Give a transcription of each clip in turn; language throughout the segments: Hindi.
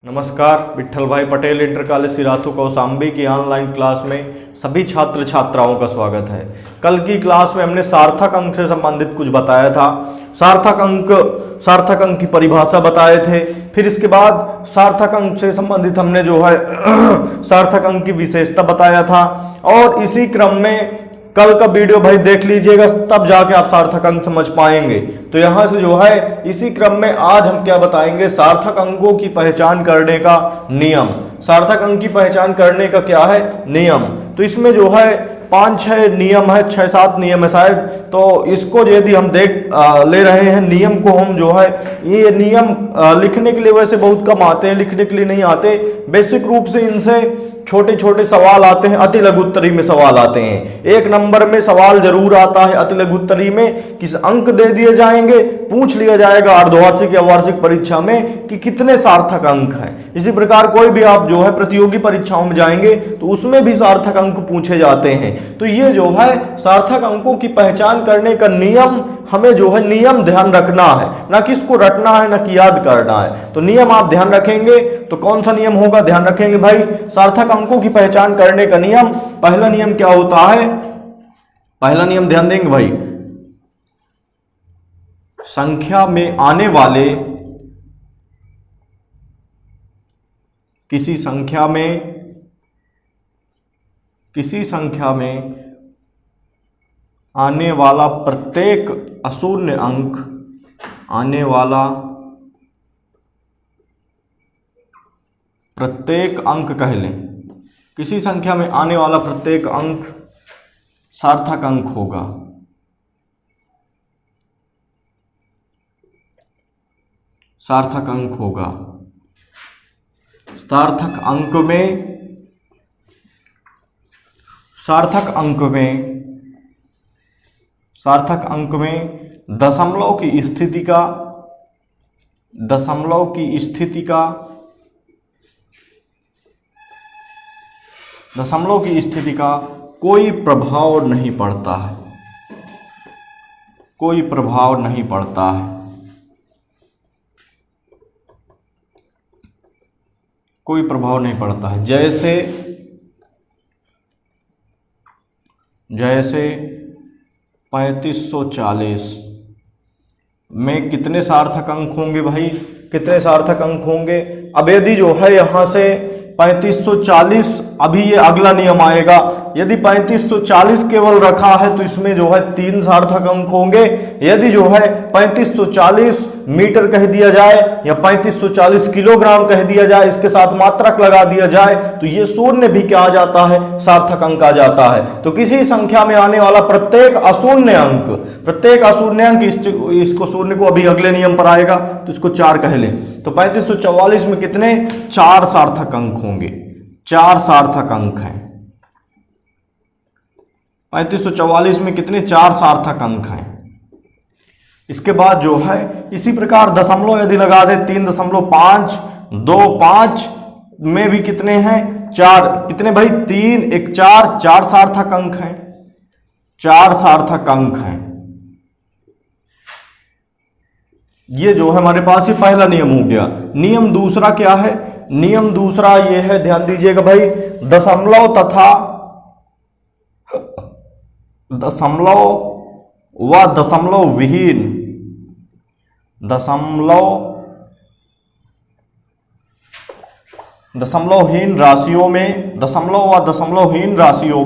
नमस्कार, विट्ठल भाई पटेल इंटर कॉलेज सिराथू कौशाम्बी की ऑनलाइन क्लास में सभी छात्र छात्राओं का स्वागत है। कल की क्लास में हमने सार्थक अंक से संबंधित कुछ बताया था। सार्थक अंक की परिभाषा बताए थे। फिर इसके बाद सार्थक अंक से संबंधित हमने जो है सार्थक अंक की विशेषता बताया था। और इसी क्रम में कल का वीडियो भाई देख लीजिएगा, तब जाके आप सार्थक अंक समझ पाएंगे। तो यहाँ से जो है इसी क्रम में आज हम क्या बताएंगे, सार्थक अंकों की पहचान करने का नियम। सार्थक अंक की पहचान करने का क्या है नियम। तो इसमें जो है 5-6 नियम है, 6-7 नियम है शायद। तो इसको यदि हम ले रहे हैं नियम को, हम जो है ये नियम लिखने के लिए वैसे बहुत कम आते हैं, लिखने के लिए नहीं आते। बेसिक रूप से इनसे छोटे छोटे सवाल आते हैं, अति लघु उत्तरी में सवाल आते हैं। 1 नंबर में सवाल जरूर आता है अति लघु उत्तरी में, किस अंक दे दिए जाएंगे, पूछ लिया जाएगा अर्धवार्षिक या वार्षिक परीक्षा में कि कितने सार्थक अंक हैं। इसी प्रकार कोई भी आप जो है प्रतियोगी परीक्षाओं में जाएंगे तो उसमें भी सार्थक अंक पूछे जाते हैं। तो ये जो है सार्थक अंकों की पहचान करने का नियम, हमें जो है नियम ध्यान रखना है, ना कि इसको रटना है ना कि याद करना है। तो नियम आप ध्यान रखेंगे तो कौन सा नियम होगा, ध्यान रखेंगे भाई, सार्थक अंकों की पहचान करने का नियम। पहला नियम क्या होता है, पहला नियम ध्यान देंगे भाई, संख्या में आने वाले किसी संख्या में आने वाला प्रत्येक अशून्य अंक, आने वाला प्रत्येक अंक कह लें, किसी संख्या में आने वाला प्रत्येक अंक सार्थक अंक होगा। सार्थक अंक होगा। सार्थक अंक में दशमलव की स्थिति का कोई प्रभाव नहीं पड़ता है। कोई प्रभाव नहीं पड़ता है। कोई प्रभाव नहीं पड़ता है। जैसे 3540 में कितने सार्थक अंक होंगे भाई, कितने सार्थक अंक होंगे। अब यदि जो है यहाँ से 3540, अभी ये अगला नियम आएगा, यदि 3540 केवल रखा है तो इसमें जो है 3 सार्थक अंक होंगे। यदि जो है 3540 मीटर कह दिया जाए या 3540 किलोग्राम कह दिया जाए, इसके साथ मात्रक लगा दिया जाए तो ये शून्य भी क्या आ जाता है, सार्थक अंक आ जाता है। तो किसी संख्या में आने वाला प्रत्येक अशून्य अंक, इसको शून्य को अभी अगले नियम पर आएगा तो इसको 4 कह लें। तो 3544 में कितने 4 सार्थक अंक होंगे। 4 सार्थक अंक हैं 3544 में, कितने 4 सार्थक अंक हैं। इसके बाद जो है इसी प्रकार दशमलव यदि लगा दे 3.525 में भी कितने हैं 4, कितने भाई 3 1 4, 4 सार्थक अंक हैं। 4 सार्थक अंक हैं। ये जो है हमारे पास ही पहला नियम हो गया। नियम दूसरा क्या है, नियम दूसरा ये है, ध्यान दीजिएगा भाई, दशमलव तथा दशमलव व दशमलवहीन राशियों में, दशमलव व दशमलवहीन राशियों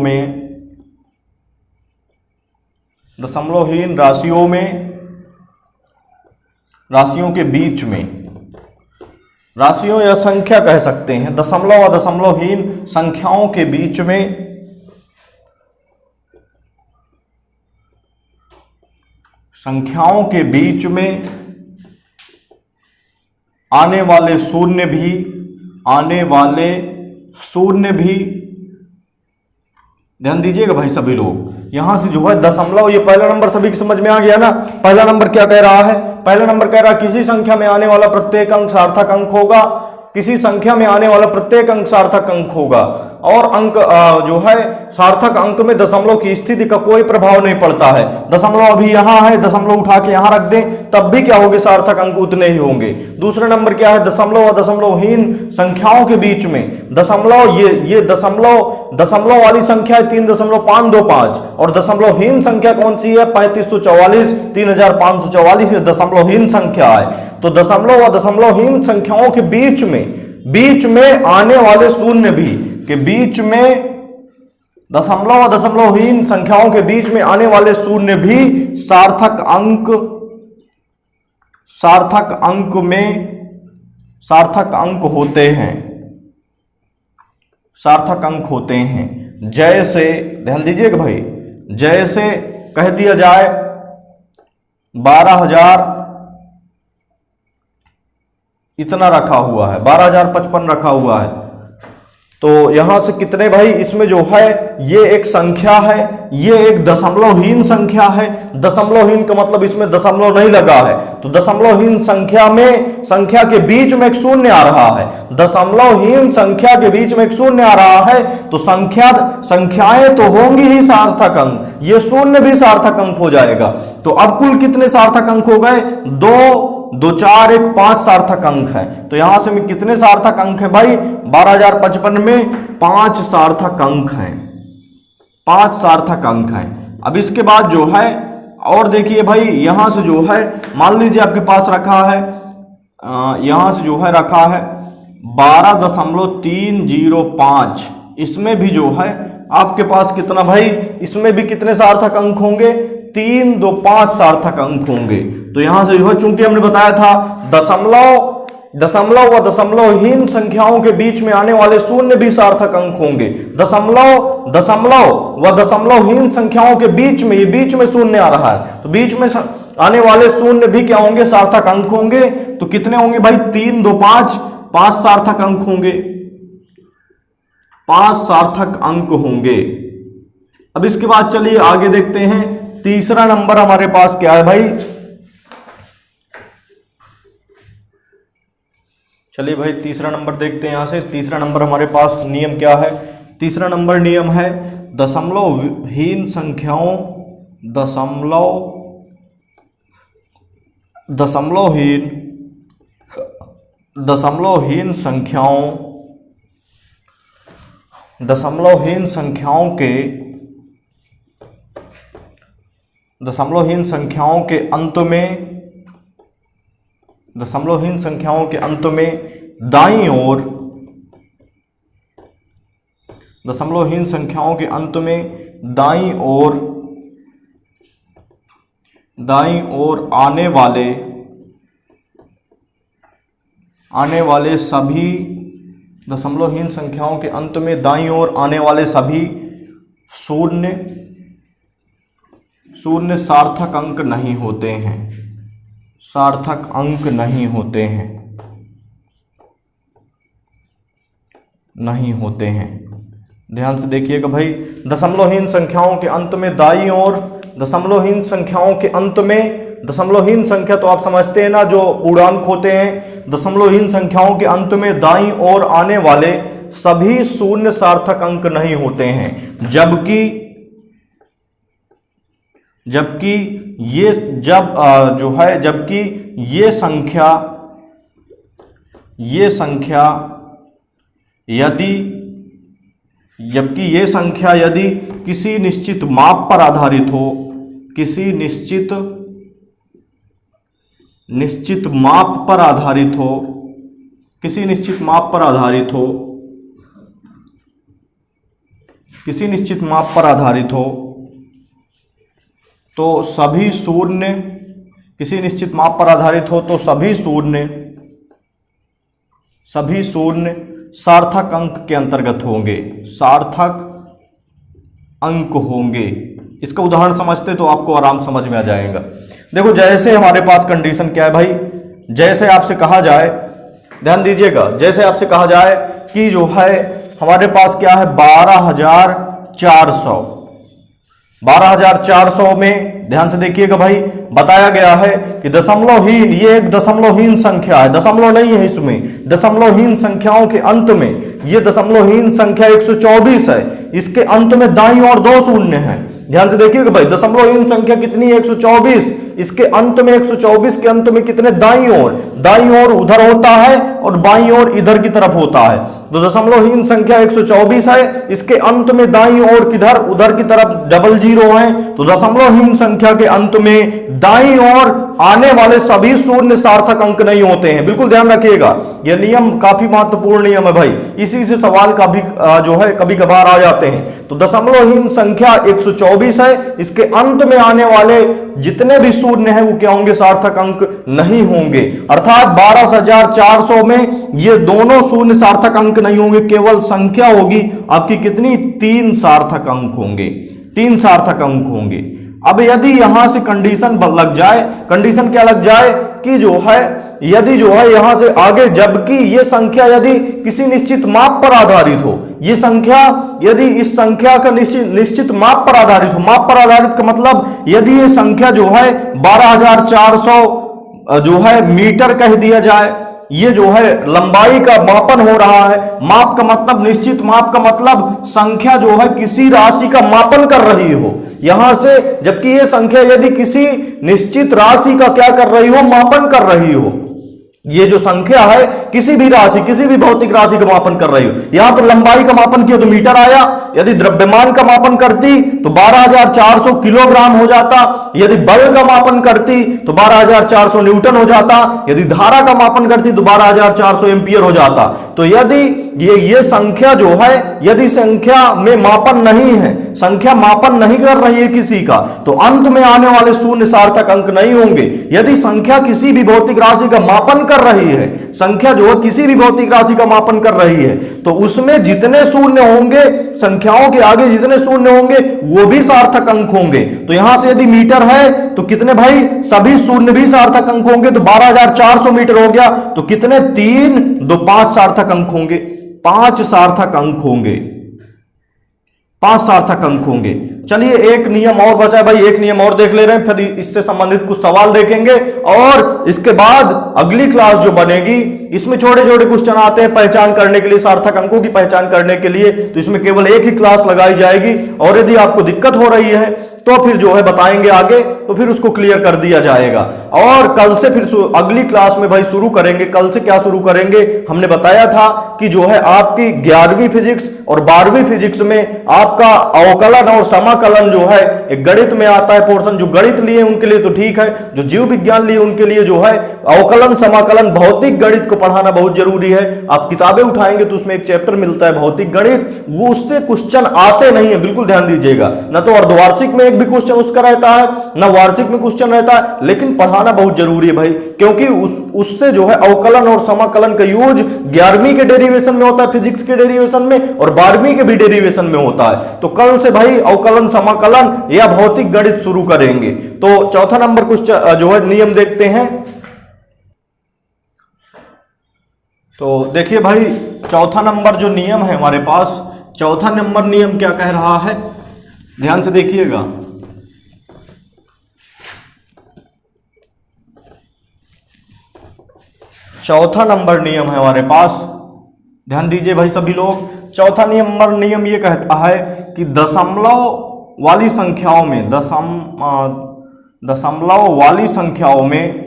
में, राशियों के बीच में, राशियों या संख्या कह सकते हैं, दशमलव व दशमलवहीन संख्याओं के बीच में आने वाले शून्य भी, ध्यान दीजिएगा भाई सभी लोग। यहां से जो है दशमलव, ये पहला नंबर सभी की समझ में आ गया ना। पहला नंबर क्या कह रहा है, पहला नंबर कह रहा है किसी संख्या में आने वाला प्रत्येक अंक सार्थक अंक होगा। किसी संख्या में आने वाला प्रत्येक अंक सार्थक अंक होगा और अंक जो है सार्थक अंक में दशमलव की स्थिति का कोई प्रभाव नहीं पड़ता है। दशमलव अभी यहां है, दशमलव उठा के यहां रख दें तब भी क्या होंगे, सार्थक अंक उतने ही होंगे। दूसरा नंबर क्या है, दशमलव और दशमलवहीन संख्याओं के बीच में दशमलव, ये दशमलव वाली संख्या है 3.525 और दशमलवहीन संख्या कौन सी है, 3544, 3544 दशमलवहीन संख्या है। तो दशमलव और दशमलवहीन संख्याओं के बीच में आने वाले शून्य भी के बीच में, दशमलव और दशमलवहीन संख्याओं के बीच में आने वाले शून्य भी सार्थक अंक होते हैं, सार्थक अंक होते हैं। जैसे ध्यान दीजिएगा भाई, जैसे कह दिया जाए 12,000 इतना रखा हुआ है, 12,055 रखा हुआ है, तो यहां से कितने भाई, इसमें जो है ये एक संख्या है, ये एक दशमलवहीन संख्या है। दशमलवहीन का मतलब इसमें दशमलव नहीं लगा है, तो दशमलवहीन संख्या के बीच में एक शून्य आ रहा है, दशमलवहीन संख्या के बीच में एक शून्य आ रहा है, तो संख्याएं तो होंगी ही सार्थक अंक, ये शून्य भी सार्थक अंक हो जाएगा। तो अब कुल कितने सार्थक अंक हो गए, 2, 4, 1, 5 सार्थक अंक है। तो यहां से में कितने सार्थक अंक हैं भाई, 12,055 में 5 सार्थक अंक हैं, 5 सार्थक अंक हैं। अब इसके बाद जो है और देखिए भाई, यहां से जो है मान लीजिए आपके पास रखा है, यहां से जो है रखा है 12.305, इसमें भी जो है आपके पास कितना भाई, इसमें भी कितने सार्थक अंक होंगे, 3, 2, 5 सार्थक अंक होंगे। तो यहां से जो है, चूंकि हमने बताया था दशमलव व दशमलवहीन संख्याओं के बीच में आने वाले शून्य भी सार्थक अंक होंगे। दशमलव व दशमलवहीन संख्याओं के बीच में, ये बीच में शून्य आ रहा है, तो बीच में आने वाले शून्य भी क्या होंगे, सार्थक अंक होंगे। तो कितने होंगे भाई, 3, 2, 5 सार्थक अंक होंगे, 5 सार्थक अंक होंगे। अब इसके बाद चलिए आगे देखते हैं, तीसरा नंबर हमारे पास क्या है भाई, चलिए भाई तीसरा नंबर देखते हैं। यहां से तीसरा नंबर हमारे पास नियम क्या है, तीसरा नंबर नियम है दशमलवहीन संख्याओं, दशमलवहीन संख्याओं के अंत में, दशमलवहीन संख्याओं के अंत में दाईं ओर, दशमलवहीन संख्याओं के अंत में दाईं ओर आने वाले सभी, दशमलवहीन संख्याओं के अंत में दाईं ओर आने वाले सभी शून्य सार्थक अंक नहीं होते हैं, सार्थक अंक नहीं होते हैं, नहीं होते हैं। ध्यान से देखिएगा भाई, दशमलवहीन संख्याओं के अंत में दाईं ओर, दशमलवहीन संख्याओं के अंत में, दशमलवहीन संख्या तो आप समझते हैं ना, जो पूर्णांक होते हैं, दशमलवहीन संख्याओं के अंत में दाईं ओर आने वाले सभी शून्य सार्थक अंक नहीं होते हैं। जबकि ये संख्या यदि किसी निश्चित माप पर आधारित हो, किसी निश्चित माप पर आधारित हो, किसी निश्चित माप पर आधारित हो, किसी निश्चित माप पर आधारित हो, तो सभी शून्य, किसी निश्चित माप पर आधारित हो तो सभी शून्य सार्थक अंक के अंतर्गत होंगे, सार्थक अंक होंगे। इसका उदाहरण समझते तो आपको आराम समझ में आ जाएगा। देखो, जैसे हमारे पास कंडीशन क्या है भाई, जैसे आपसे कहा जाए, ध्यान दीजिएगा, जैसे आपसे कहा जाए कि जो है हमारे पास क्या है 12,400, 12,400 में ध्यान से देखिएगा भाई, बताया गया है कि दशमलवहीन, ये एक दशमलवहीन संख्या है, दशमलव नहीं है इसमें, दशमलवहीन संख्याओं के अंत में ये दशमलवहीन संख्या 124 है, इसके अंत में दाईं ओर 2 शून्य है। ध्यान से देखिएगा भाई, दशमलवहीन संख्या कितनी है? 124, इसके अंत में 124 के अंत में कितने? दाईं ओर उधर होता है और बाईं ओर इधर की तरफ होता है। तो दशमलवहीन संख्या 124 है, इसके अंत में दाईं ओर किधर? उधर की तरफ 00 है। तो दशमलवहीन संख्या के अंत में दाईं ओर आने वाले सभी शून्य सार्थक अंक नहीं होते हैं, बिल्कुल ध्यान रखिएगा, यह नियम काफी महत्वपूर्ण नियम है भाई, इसी से सवाल काफी जो है कभी कभार आ जाते हैं। तो दशमलवहीन संख्या 124 है, इसके अंत में आने वाले जितने भी शून्य हैं वो क्या होंगे? सार्थक अंक नहीं होंगे। अर्थात 12,400 में ये दोनों शून्य सार्थक अंक नहीं होंगे, केवल संख्या होगी आपकी कितनी? 3 सार्थक अंक होंगे, 3 सार्थक अंक होंगे। अब यदि यहां से कंडीशन लग जाए, कंडीशन क्या लग जाए कि जो है यदि जो है यहां से आगे, जबकि ये संख्या यदि किसी निश्चित माप पर आधारित हो, ये संख्या यदि इस संख्या का निश्चित माप पर आधारित हो, माप पर आधारित का मतलब यदि ये संख्या जो है 12,400 जो है मीटर कह दिया जाए, ये जो है लंबाई का मापन हो रहा है, माप का मतलब निश्चित माप का मतलब संख्या जो है किसी राशि का मापन कर रही हो यहां से, जबकि ये संख्या यदि किसी निश्चित राशि का क्या कर रही हो? मापन कर रही हो। ये जो संख्या है किसी भी राशि, किसी भी भौतिक राशि का मापन कर रही हो। यहां तो लंबाई का मापन किया तो मीटर आया, यदि द्रव्यमान का मापन करती तो 12,400 किलोग्राम हो जाता, यदि बल का मापन करती तो 12,400 न्यूटन हो जाता, यदि धारा का मापन करती तो 12,400 एम्पियर हो जाता। तो यदि ये संख्या जो है, यदि संख्या में मापन नहीं है, संख्या मापन नहीं कर रही है किसी का, तो अंत में आने वाले शून्य सार्थक अंक नहीं होंगे। यदि संख्या किसी भी भौतिक राशि का मापन कर रही है, संख्या जो है किसी भी भौतिक राशि का मापन कर रही है, तो उसमें जितने शून्य होंगे, संख्याओं के आगे जितने शून्य होंगे वो भी सार्थक अंक होंगे। तो यहां से यदि मीटर है तो कितने भाई? सभी शून्य भी सार्थक अंक होंगे। तो 12,400 मीटर हो गया, तो कितने? 3 2 5 सार्थक अंक होंगे, 5 सार्थक अंक होंगे, 5 सार्थक अंक होंगे। चलिए एक नियम और बचा है भाई, एक नियम और देख ले रहे हैं, फिर इससे संबंधित कुछ सवाल देखेंगे और इसके बाद अगली क्लास जो बनेगी इसमें छोटे छोटे क्वेश्चन आते हैं पहचान करने के लिए, सार्थक अंकों की पहचान करने के लिए। तो इसमें केवल एक ही क्लास लगाई जाएगी और यदि आपको दिक्कत हो रही है तो फिर जो है बताएंगे आगे, तो फिर उसको क्लियर कर दिया जाएगा। और कल से फिर अगली क्लास में भाई शुरू करेंगे। कल से क्या शुरू करेंगे? हमने बताया था कि जो है आपकी 11वीं फिजिक्स और 12वीं फिजिक्स में आपका अवकलन और समाकलन जो है एक गणित में आता है पोर्शन। जो गणित लिए उनके लिए तो ठीक है, जो जीव विज्ञान लिए उनके लिए जो है अवकलन समाकलन भौतिक गणित को पढ़ाना बहुत जरूरी है। आप किताबें उठाएंगे तो उसमें एक चैप्टर मिलता है भौतिक गणित, वो उससे क्वेश्चन आते नहीं है, बिल्कुल ध्यान दीजिएगा। न तो अर्धवार्षिक में एक भी क्वेश्चन उसका रहता है, न वार्षिक में क्वेश्चन रहता है, लेकिन पढ़ाना बहुत जरूरी है भाई, क्योंकि उससे जो है अवकलन और समाकलन का यूज 11वीं के डेरिवेशन में होता है, फिजिक्स के डेरिवेशन में, और 12वीं के भी डेरिवेशन में होता है। तो कल से भाई अवकलन समाकलन या भौतिक गणित शुरू करेंगे। तो चौथा नंबर क्वेश्चन जो है नियम देखते हैं। तो देखिए भाई चौथा नंबर जो नियम है हमारे पास, चौथा नंबर नियम क्या कह रहा है, ध्यान से देखिएगा। चौथा नंबर नियम है हमारे पास, ध्यान दीजिए भाई सभी लोग। चौथा नियम ये कहता है कि दशमलव वाली संख्याओं में दशमलव वाली संख्याओं में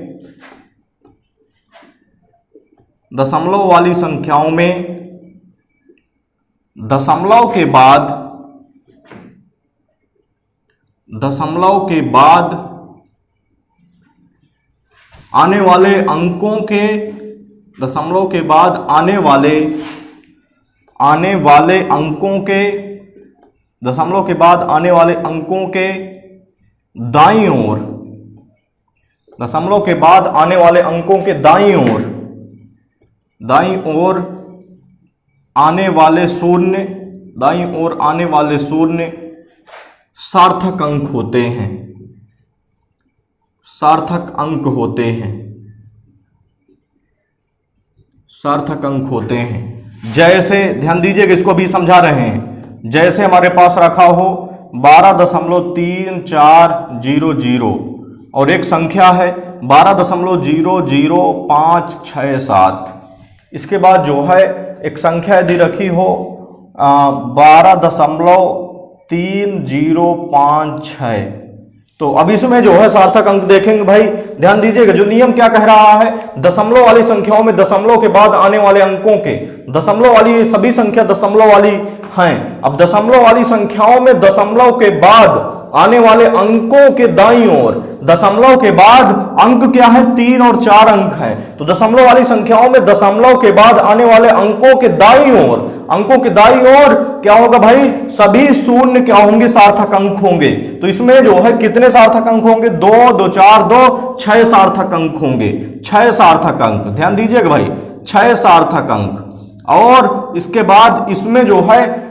दशमलव के बाद आने वाले अंकों के दशमलव के बाद आने वाले अंकों के दशमलव के बाद आने वाले अंकों के दाईं ओर, दशमलव के बाद आने वाले अंकों के दाईं ओर आने वाले शून्य सार्थक अंक होते हैं, सार्थक अंक होते हैं। जैसे ध्यान दीजिएगा, इसको भी समझा रहे हैं। जैसे हमारे पास रखा हो 12.3400 और एक संख्या है 12.00567। इसके बाद जो है एक संख्या यदि रखी हो 12.3056। तो अब इसमें जो है सार्थक अंक देखेंगे भाई, ध्यान दीजिएगा। जो नियम क्या कह रहा है, दशमलव वाली संख्याओं में दशमलव के बाद आने वाले अंकों के, दशमलव वाली सभी संख्या दशमलव वाली हैं। अब दशमलव वाली संख्याओं में दशमलव के बाद आने वाले अंकों के दाईं ओर, दशमलव के बाद अंक क्या है, 3 और 4 अंक है। तो दशमलव वाली संख्याओं में दशमलव के बाद आने वाले अंकों के दाईं ओर, अंकों के दाईं ओर क्या होगा भाई, सभी शून्य क्या होंगे, सार्थक अंक होंगे। तो इसमें जो है कितने सार्थक अंक होंगे, 2 2 4 2 6 सार्थक अंक होंगे, 6 सार्थक अंक। ध्यान दीजिएगा भाई, 6 सार्थक अंक। और इसके बाद इसमें जो है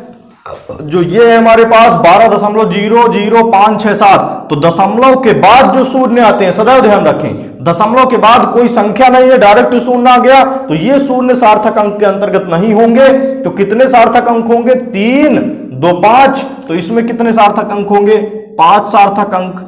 जो ये है हमारे पास 12.00567। तो दशमलव के बाद जो शून्य आते हैं, सदैव ध्यान रखें, दशमलव के बाद कोई संख्या नहीं है, डायरेक्ट शून्य आ गया तो ये शून्य सार्थक अंक के अंतर्गत नहीं होंगे। तो कितने सार्थक अंक होंगे, 3 2 5। तो इसमें कितने सार्थक अंक होंगे, 5 सार्थक अंक,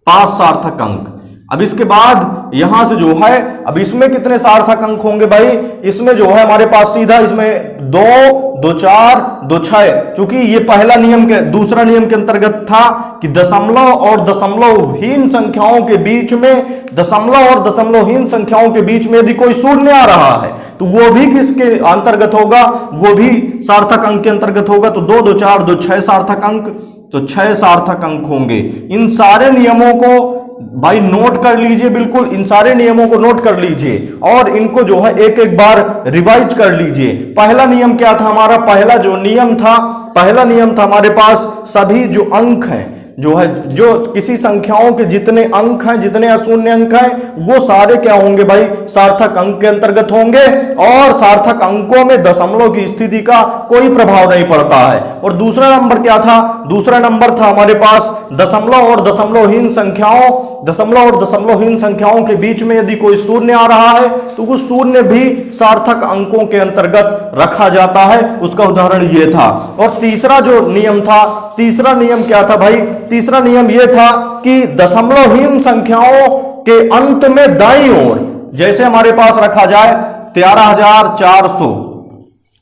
5 सार्थक अंक। अब इसके बाद यहां से जो है, अब इसमें कितने सार्थक अंक होंगे भाई, इसमें जो है हमारे पास सीधा इसमें 2 2 4 2 6। चूंकि ये पहला नियम के, दूसरा नियम के अंतर्गत था कि दशमलव और दशमलवहीन संख्याओं के बीच में, दशमलव और दशमलवहीन संख्याओं के बीच में यदि कोई शून्य आ रहा है तो वो भी किसके अंतर्गत होगा, वो भी सार्थक अंक के अंतर्गत होगा। तो 2 2 4 2 6 सार्थक अंक, तो 6 सार्थक अंक होंगे। इन सारे नियमों को भाई नोट कर लीजिए, बिल्कुल इन सारे नियमों को नोट कर लीजिए और इनको जो है एक एक बार रिवाइज कर लीजिए। पहला नियम क्या था हमारा, पहला जो नियम था, पहला नियम था हमारे पास सभी जो अंक हैं, जो है जो किसी संख्याओं के जितने अंक हैं, जितने अशून्य अंक हैं, वो सारे क्या होंगे भाई, सार्थक अंक के अंतर्गत होंगे। और सार्थक अंकों में दशमलव की स्थिति का कोई प्रभाव नहीं पड़ता है। और दूसरा नंबर क्या था, दूसरा नंबर था हमारे पास दशमलव और दशमलवहीन संख्याओं, दशमलव और दशमलवहीन संख्याओं के बीच में यदि कोई शून्य आ रहा है तो वो शून्य भी सार्थक अंकों के अंतर्गत रखा जाता है। उसका उदाहरण ये था। और तीसरा जो नियम था, तीसरा नियम क्या था भाई, तीसरा नियम यह था कि दशमलवहीन संख्याओं के अंत में दाईं ओर, जैसे हमारे पास रखा जाए 13,400,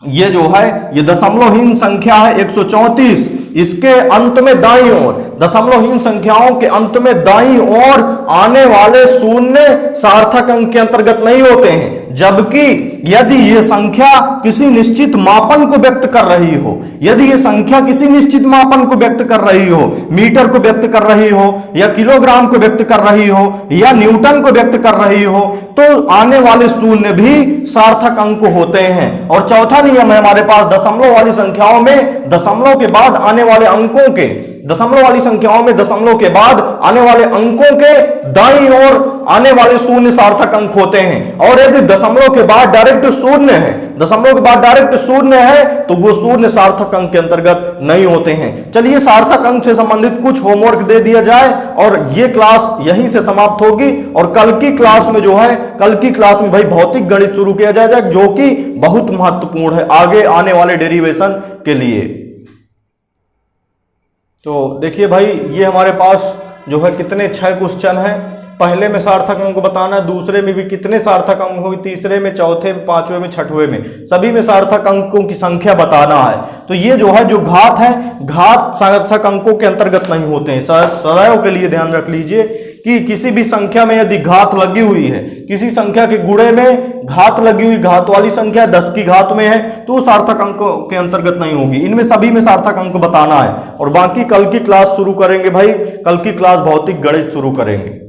ये जो है ये दशमलवहीन संख्या है 134, इसके अंत में दाईं ओर, दशमलवहीन संख्याओं के अंत में दाईं ओर आने वाले शून्य सार्थक अंक के अंतर्गत नहीं होते हैं। जबकि यदि ये संख्या किसी निश्चित मापन को व्यक्त कर रही हो, यदि ये संख्या किसी निश्चित मापन को व्यक्त कर रही हो, मीटर को व्यक्त कर रही हो या किलोग्राम को व्यक्त कर रही हो या न्यूटन को व्यक्त कर रही हो, तो आने वाले शून्य भी सार्थक अंक होते हैं। और चौथा नियम है हमारे पास दशमलव वाली संख्याओं में दशमलव के बाद आने वाले अंकों के, दशमलव वाली संख्याओं में दशमलव के बाद आने वाले अंकों के दाईं ओर आने वाले शून्य सार्थक अंक होते हैं। और यदि दशमलव के बाद डायरेक्ट शून्य है, दशमलव के बाद डायरेक्ट शून्य है, तो वो शून्य सार्थक अंक के अंतर्गत नहीं होते हैं। चलिए सार्थक अंक से संबंधित कुछ होमवर्क दे दिया जाए और ये क्लास यहीं से समाप्त होगी। और कल की क्लास में जो है, कल की क्लास में भाई भौतिक गणित शुरू किया जाएगा, जो कि बहुत महत्वपूर्ण है आगे आने वाले डेरिवेशन के लिए। तो देखिए भाई, ये हमारे पास जो है कितने 6 क्वेश्चन हैं। पहले में सार्थक अंक बताना है, दूसरे में भी कितने सार्थक अंक होंगे, तीसरे में, चौथे में, पांचवें में, छठवें में, सभी में सार्थक अंकों की संख्या बताना है। तो ये जो है, जो घात है, घात सार्थक अंकों के अंतर्गत नहीं होते हैं। सदैव के लिए ध्यान रख लीजिए कि किसी भी संख्या में यदि घात लगी हुई है, किसी संख्या के गुणे में घात लगी हुई, घात वाली संख्या 10 की घात में है, तो सार्थक अंकों के अंतर्गत नहीं होगी। इनमें सभी में सार्थक अंक बताना है। और बाकी कल की क्लास शुरू करेंगे भाई, कल की क्लास भौतिक गणित शुरू करेंगे।